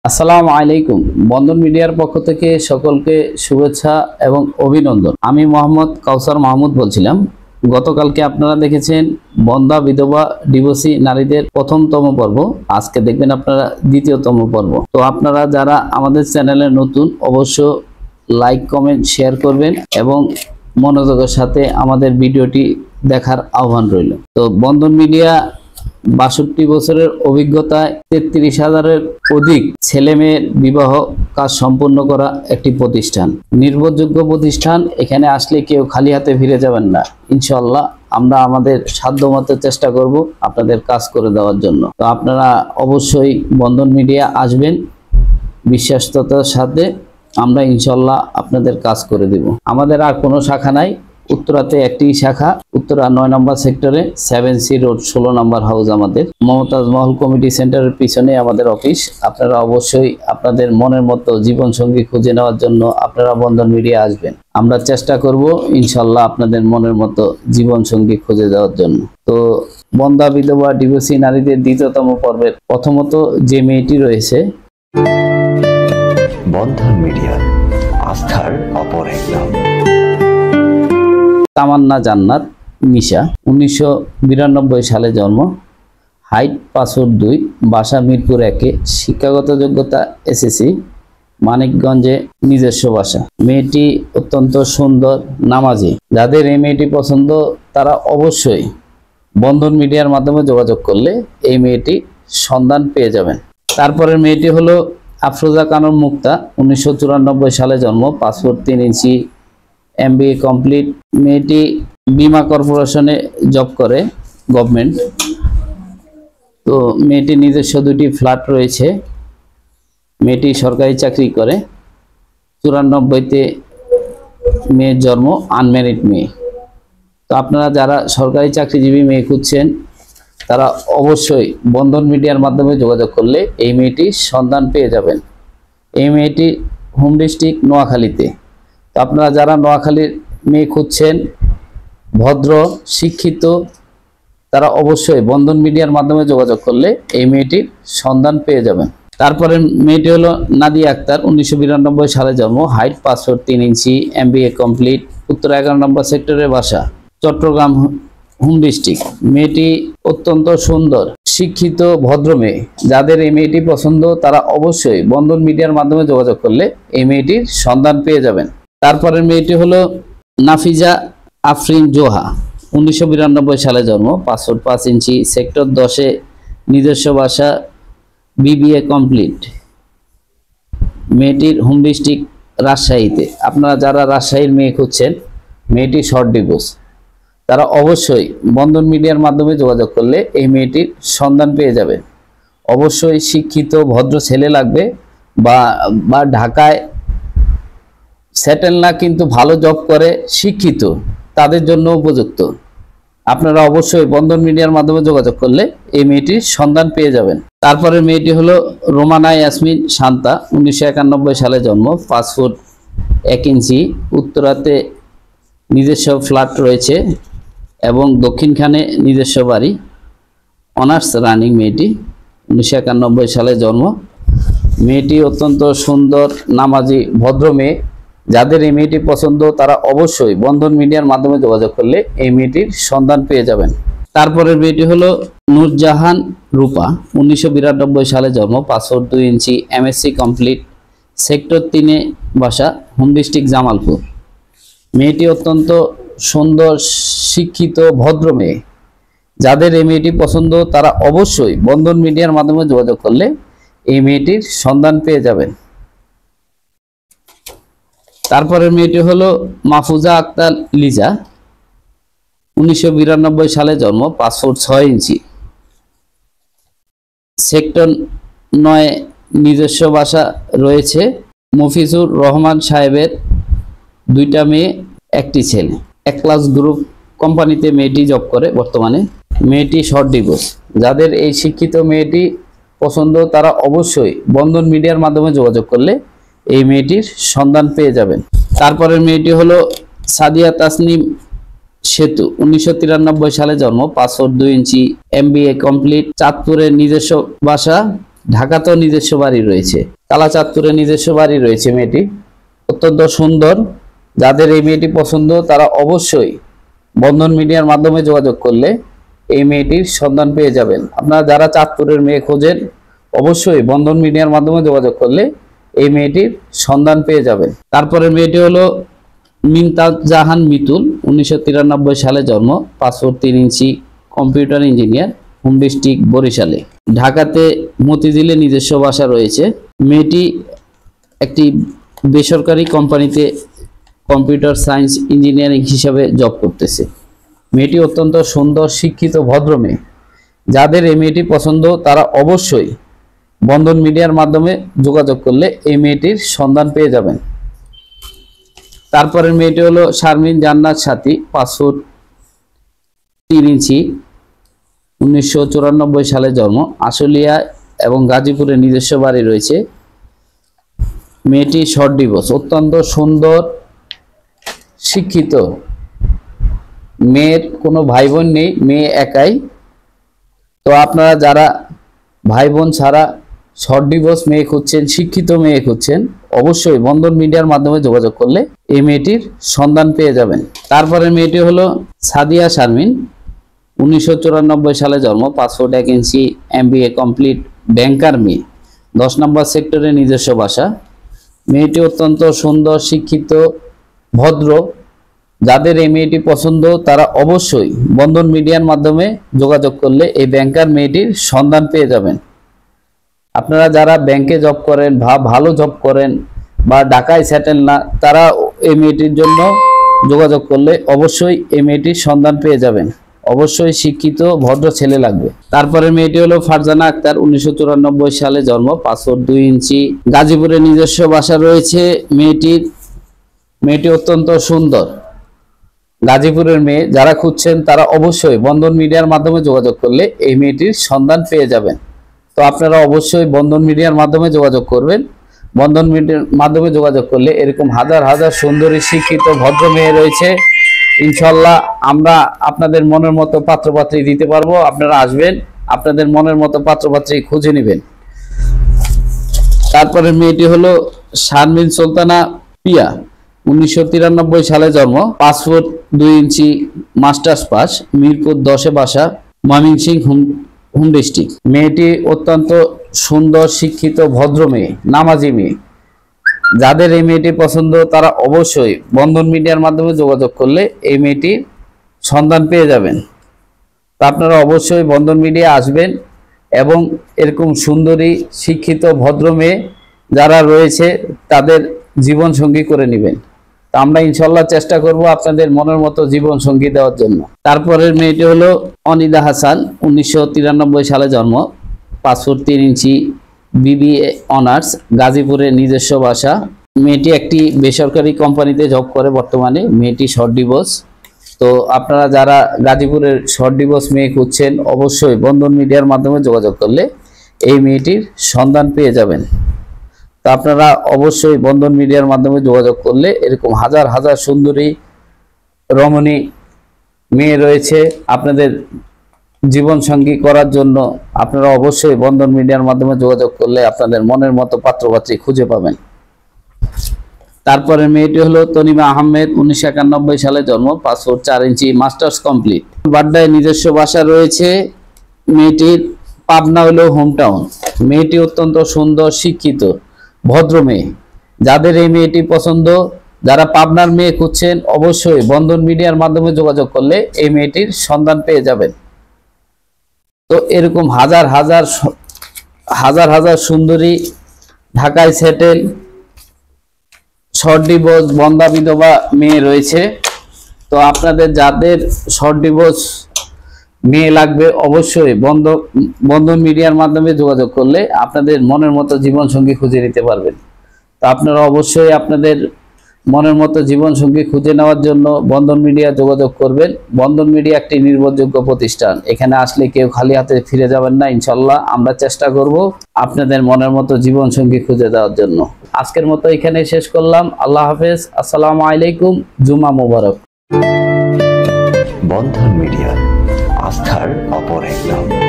আসসালামু আলাইকুম। বন্ধন মিডিয়ার পক্ষ থেকে সকলকে শুভেচ্ছা এবং অভিনন্দন। আমি মোহাম্মদ কাউসার মাহমুদ বলছিলাম। গতকালকে আপনারা দেখেছেন বন্ধা বিধবা ডিভোর্সি নারীদের প্রথমতম পর্ব, আজকে দেখবেন আপনারা দ্বিতীয়তম পর্ব। তো আপনারা যারা আমাদের চ্যানেলে নতুন অবশ্য লাইক কমেন্ট শেয়ার করবেন এবং মনোযোগের সাথে আমাদের ভিডিওটি দেখার আহ্বান রইল। তো বন্ধন মিডিয়া ৬২ বছরের অভিজ্ঞতায় ৩৩,০০০-এর অধিক ছেলে মেয়ের বিবাহ কাজ সম্পন্ন করা একটি প্রতিষ্ঠান, নির্ভরযোগ্য প্রতিষ্ঠান। এখানে আসলে কেউ খালি হাতে ফিরে যাবেন না। ইনশাআল্লাহ আমরা আমাদের সাধ্যমতো চেষ্টা করব আপনাদের কাজ করে দেওয়ার জন্য। তো আপনারা অবশ্যই বন্ধন মিডিয়া আসবেন, বিশ্বাসতার সাথে আমরা ইনশাআল্লাহ আপনাদের কাজ করে দেব। আমাদের আর কোনো শাখা নাই, উত্তরাতে একটি শাখা, উত্তরা ৯ নম্বর সেক্টরে 7C রোড ১৬ নম্বর হাউস। আমাদের মমতাজ মহল কমিটি সেন্টারের পিছনে আমাদের অফিস। আপনারা অবশ্যই আপনাদের মনের মতো জীবন সঙ্গী খুঁজে নেওয়ার জন্য আপনারা বন্ধন মিডিয়া আসবেন। আমরা চেষ্টা করব ইনশাল্লাহ আপনাদের মনের মতো জীবন সঙ্গী খুঁজে দেওয়ার জন্য। তো বন্ধা বিধবা ডিভোর্সি নারীদের দ্বিতীয়তম পর্বের প্রথমত যে মেয়েটি রয়েছে, বন্ধন মিডিয়া আস্থার অপর এক নাম। তামান্না জান্নাত মিশা, ১৯৯২ সালে জন্ম, হাইট ৫'২", বাসা মিরপুর ১-এ, শিক্ষাগত যোগ্যতা এসএসসি, মানিকগঞ্জে নিজস্ব বাসা। মেয়েটি অত্যন্ত সুন্দর, নামাজি। যাদের এই মেয়েটি পছন্দ তারা অবশ্যই বন্ধন মিডিয়ার মাধ্যমে যোগাযোগ করলে এই মেয়েটি সন্ধান পেয়ে যাবেন। তারপরের মেয়েটি হলো আফরোজা কানম মুক্তা, ১৯৯৪ সালে জন্ম, 5'3" MBA কমপ্লিট। মেয়েটি বীমা কর্পোরেশনে জব করে, গভর্নমেন্ট। তো মেয়েটি নিজস্ব ২টি ফ্ল্যাট রয়েছে। মেয়েটি সরকারি চাকরি করে। ৯৪-তে মেয়ের জন্ম, আনম্যারিড মেয়ে। তো আপনারা যারা সরকারি চাকরিজীবী মেয়ে খুঁজছেন তারা অবশ্যই বন্ধন মিডিয়ার মাধ্যমে যোগাযোগ করলে এই মেয়েটির সন্ধান পেয়ে যাবেন। এই মেয়েটি হোম ডিস্ট্রিক্ট নোয়াখালীতে। তো আপনারা যারা নোয়াখালীর মেয়ে খুঁজছেন, ভদ্র শিক্ষিত, তারা অবশ্যই বন্ধন মিডিয়ার মাধ্যমে যোগাযোগ করলে এই মেয়েটির সন্ধান পেয়ে যাবেন। তারপরে মেয়েটি হলো নাদিয়া আক্তার, ১৯৯২ সালে জন্ম, হাইট ৫'৩", MBA কমপ্লিট, উত্তর ১১ নম্বর সেক্টরের বাসা, চট্টগ্রাম হোম ডিস্ট্রিক্ট। মেয়েটি অত্যন্ত সুন্দর, শিক্ষিত, ভদ্র মেয়ে। যাদের এই মেয়েটি পছন্দ তারা অবশ্যই বন্ধন মিডিয়ার মাধ্যমে যোগাযোগ করলে এই মেয়েটির সন্ধান পেয়ে যাবেন। তারপরের মেয়েটি হলো নাফিজা আফরিন জোহা, ১৯৯২ সালে জন্ম, ৫'৫", সেক্টর ১০-এ নিজস্ব বাসা, BBA কমপ্লিট। মেয়েটির হোম ডিস্ট্রিক্ট রাজশাহীতে। আপনারা যারা রাজশাহীর মেয়ে খুঁজছেন, মেয়েটি শর্ট ডিভোর্স, তারা অবশ্যই বন্ধন মিডিয়ার মাধ্যমে যোগাযোগ করলে এই মেয়েটির সন্ধান পেয়ে যাবেন। অবশ্যই শিক্ষিত ভদ্র ছেলে লাগবে, বা ঢাকায় সেটেল না কিন্তু ভালো জব করে, শিক্ষিত, তাদের জন্য উপযুক্ত। আপনারা অবশ্যই বন্ধন মিডিয়ার মাধ্যমে যোগাযোগ করলে এই মেয়েটির সন্ধান পেয়ে যাবেন। তারপরে মেয়েটি হলো রোমানা ইয়াসমিন শান্তা, ১৯৯১ সালে জন্ম, 5'1", উত্তরাতে নিজস্ব ফ্ল্যাট রয়েছে এবং দক্ষিণখানে নিজস্ব বাড়ি, অনার্স রানিং। মেয়েটি ১৯৯১ সালে জন্ম। মেয়েটি অত্যন্ত সুন্দর, নামাজি, ভদ্র মেয়ে। যাদের এই মেয়েটি পছন্দ তারা অবশ্যই বন্ধন মিডিয়ার মাধ্যমে যোগাযোগ করলে এই মেয়েটির সন্ধান পেয়ে যাবেন। তারপরের মেয়েটি হলো নূরজাহান রূপা, ১৯৯২ সালে জন্ম, 5'2", MSc কমপ্লিট, সেক্টর ৩-এ বাসা, হোম ডিস্ট্রিক্ট জামালপুর। মেয়েটি অত্যন্ত সুন্দর, শিক্ষিত, ভদ্র মেয়ে। যাদের এই মেয়েটি পছন্দ তারা অবশ্যই বন্ধন মিডিয়ার মাধ্যমে যোগাযোগ করলে এই মেয়েটির সন্ধান পেয়ে যাবেন। তারপরের মেয়েটি হলো মাহফুজা আক্তার লিজা, ১৯৯২ সালে জন্ম, 5'6", সেক্টর ৯ নিজস্ব বাসা রয়েছে। মফিজুর রহমান সাহেবের 2টা মেয়ে, 1টি ছেলে। একলাস গ্রুপ কোম্পানিতে মেয়েটি জব করে বর্তমানে। মেয়েটি শর্ট ডিভোর্স। যাদের এই শিক্ষিত মেয়েটি পছন্দ তারা অবশ্যই বন্ধন মিডিয়ার মাধ্যমে যোগাযোগ করলে এই মেয়েটির সন্ধান পেয়ে যাবেন। তারপরের মেয়েটি হলো সাদিয়া তাসনিম সেতু, ১৯৯৩ সালে জন্ম, 5'2", MBA কমপ্লিট, চাঁদপুরের নিজস্ব বাসা, ঢাকাতেও নিজস্ব বাড়ি রয়েছে। কালাচাঁদপুরে নিজস্ব বাড়ি রয়েছে মেয়েটি, অত্যন্ত সুন্দর। যাদের এই মেয়েটি পছন্দ তারা অবশ্যই বন্ধন মিডিয়ার মাধ্যমে যোগাযোগ করলে এই মেয়েটির সন্ধান পেয়ে যাবেন। আপনারা যারা চাঁদপুরের মেয়ে খোঁজেন অবশ্যই বন্ধন মিডিয়ার মাধ্যমে যোগাযোগ করলে এই মেয়েটির সন্ধান পেয়ে যাবেন। তারপরে মেয়েটি হলো মিমতাজ জাহান মিতুল, 1993 সালে জন্ম, পাসপোর্ট 3 ইঞ্চি, কম্পিউটার ইঞ্জিনিয়ার, হোম ডিস্ট্রিক্ট বরিশালে। ঢাকাতে মতিঝিলে নিজস্ব বাসা রয়েছে। মেয়েটি একটি বেসরকারি কোম্পানিতে কম্পিউটার সায়েন্স ইঞ্জিনিয়ারিং হিসাবে জব করতেছে। মেয়েটি অত্যন্ত সুন্দর, শিক্ষিত, ভদ্র মেয়ে। যাদের এই মেয়েটি পছন্দ তারা অবশ্যই বন্ধন মিডিয়ার মাধ্যমে যোগাযোগ করলে এই মেয়েটির সন্ধান পেয়ে যাবেন। তারপরের মেয়েটি হলো শারমিন জান্নাত সাথী, পাসপোর্ট 3 ইঞ্চি, 1994 সালে জন্ম, আশুলিয়া এবং গাজীপুরে নিজস্ব বাড়ি রয়েছে। মেয়েটি শর্ট ডিভোর্স, অত্যন্ত সুন্দর, শিক্ষিত। মেয়ের কোনো ভাই বোন নেই, মেয়ে একাই। তো আপনারা যারা ভাই বোন ছাড়া শর্ট ডিভোর্স মেয়ে খুঁজছেন, শিক্ষিত মেয়ে খুঁজছেন, অবশ্যই বন্ধন মিডিয়ার মাধ্যমে যোগাযোগ করলে এই মেয়েটির সন্ধান পেয়ে যাবেন। তারপরে মেয়েটি হলো সাদিয়া শারমিন, 1994 সালে জন্ম, পাসপোর্ট 1 ইঞ্চি, MBA কমপ্লিট, ব্যাংকার মেয়ে, 10 নম্বর সেক্টরে নিজস্ব বাসা। মেয়েটি অত্যন্ত সুন্দর, শিক্ষিত, ভদ্র। যাদের এই মেয়েটি পছন্দ তারা অবশ্যই বন্ধন মিডিয়ার মাধ্যমে যোগাযোগ করলে এই ব্যাংকার মেয়েটির সন্ধান পেয়ে যাবেন। আপনারা যারা ব্যাংকে জব করেন বা ভালো জব করেন বা ঢাকায় সেটেল না, তারা এই মেয়েটির জন্য যোগাযোগ করলে অবশ্যই এই মেয়েটির সন্ধান পেয়ে যাবেন। অবশ্যই শিক্ষিত, ভদ্র ছেলে লাগবে। তারপরে মেয়েটি হলো ফারজানা আক্তার, 1994 সালে জন্ম, পাসপোর্ট 2 ইঞ্চি, গাজীপুরে নিজস্ব বাসা রয়েছে। মেয়েটি অত্যন্ত সুন্দর, গাজীপুরের মেয়ে। যারা খুঁজছেন তারা অবশ্যই বন্ধন মিডিয়ার মাধ্যমে যোগাযোগ করলে এই মেয়েটির সন্ধান পেয়ে যাবেন। তো আপনারা অবশ্যই বন্ধন মিডিয়ার মাধ্যমে যোগাযোগ করবেন। বন্ধন মিডিয়ার মাধ্যমে যোগাযোগ করলে এরকম হাজার হাজার সুন্দরী, শিক্ষিত, ভদ্র মেয়ে রয়েছে। ইনশাল্লাহ আমরা আপনাদের মনের মতো পাত্রপাত্রী দিতে পারবো। আপনারা আসবেন, আপনাদের মনের মতো পাত্রপাত্রী খুঁজে নেবেন। তারপরে মেয়েটি হলো শারমিন সুলতানা পিয়া, 1993 সালে জন্ম, পাসপোর্ট 2 ইঞ্চি, মাস্টার্স পাস, মিরপুর 10-এ বাসা, ময়মনসিংহ হোম ডিস্ট্রিক্ট। মেয়েটি অত্যন্ত সুন্দর, শিক্ষিত, ভদ্র মেয়ে, নামাজি মেয়ে। যাদের এই মেয়েটি পছন্দ তারা অবশ্যই বন্ধন মিডিয়ার মাধ্যমে যোগাযোগ করলে এই মেয়েটির সন্ধান পেয়ে যাবেন। তা আপনারা অবশ্যই বন্ধন মিডিয়া আসবেন এবং এরকম সুন্দরী, শিক্ষিত, ভদ্র মেয়ে যারা রয়েছে তাদের জীবন সঙ্গী করে নেবেন। তা আমরা ইনশাল্লাহ চেষ্টা করব আপনাদের মনের মতো জীবন সঙ্গী দেওয়ার জন্য। তারপরের মেয়েটি হলো অনিদা হাসান, 1993 সালে জন্ম, পাসপোর্ট 3 ইঞ্চি, BBA অনার্স, গাজীপুরে নিজস্ব বাসা। মেয়েটি একটি বেসরকারি কোম্পানিতে জব করে বর্তমানে। মেয়েটি শর্ট ডিভোর্স। তো আপনারা যারা গাজীপুরের শর্ট ডিভোর্স মেয়ে খুঁজছেন অবশ্যই বন্ধন মিডিয়ার মাধ্যমে যোগাযোগ করলে এই মেয়েটির সন্ধান পেয়ে যাবেন। তো আপনারা অবশ্যই বন্ধন মিডিয়ার মাধ্যমে যোগাযোগ করলে এরকম হাজার হাজার সুন্দরী, রমণী মেয়ে রয়েছে আপনাদের জীবন সঙ্গী করার জন্য। আপনারা অবশ্যই বন্ধন মিডিয়ার মাধ্যমে যোগাযোগ করলে আপনাদের মনের মতো পাত্রপাত্রী খুঁজে পাবেন। তারপরে মেয়েটি হলো তনিমা আহমেদ, 1991 সালে জন্ম, পাসপোর্ট 4 ইঞ্চি, মাস্টার্স কমপ্লিট, বাড্ডায় নিজস্ব বাসা রয়েছে। মেয়েটির পাবনা হলো হোম টাউন। মেয়েটি অত্যন্ত সুন্দর, শিক্ষিত, ভদ্র মেয়ে। যাদের এই মেয়েটি পছন্দ, যারা পাবনার মেয়ে খুঁজছেন অবশ্যই বন্ধন মিডিয়ার মাধ্যমে যোগাযোগ করলে এই মেয়েটির সন্ধান পেয়ে যাবেন। তো এরকম হাজার হাজার সুন্দরী, ঢাকায় সেটেল, শর্ট ডিভোর্স, বন্ধা বিধবা মেয়ে রয়েছে। তো আপনাদের যাদের শর্ট ডিভোর্স মেয়ে লাগবে অবশ্যই বন্ধন মিডিয়ার মাধ্যমে যোগাযোগ করলে আপনাদের মনের মতো জীবন সঙ্গী খুঁজে নিতে পারবেন। তো আপনারা অবশ্যই আপনাদের মনের মতো জীবন সঙ্গী খুঁজে নেওয়ার জন্য বন্ধন মিডিয়া যোগাযোগ করবেন। বন্ধন মিডিয়া একটি নির্ভরযোগ্য প্রতিষ্ঠান। এখানে আসলে কেউ খালি হাতে ফিরে যাবেন না। ইনশাল্লাহ আমরা চেষ্টা করব আপনাদের মনের মতো জীবন সঙ্গী খুঁজে দেওয়ার জন্য। আজকের মতো এখানে শেষ করলাম। আল্লাহ হাফেজ। আসসালামু আলাইকুম। জুমা মোবারক। বন্ধন মিডিয়া, আস্থার অপর এক নাম।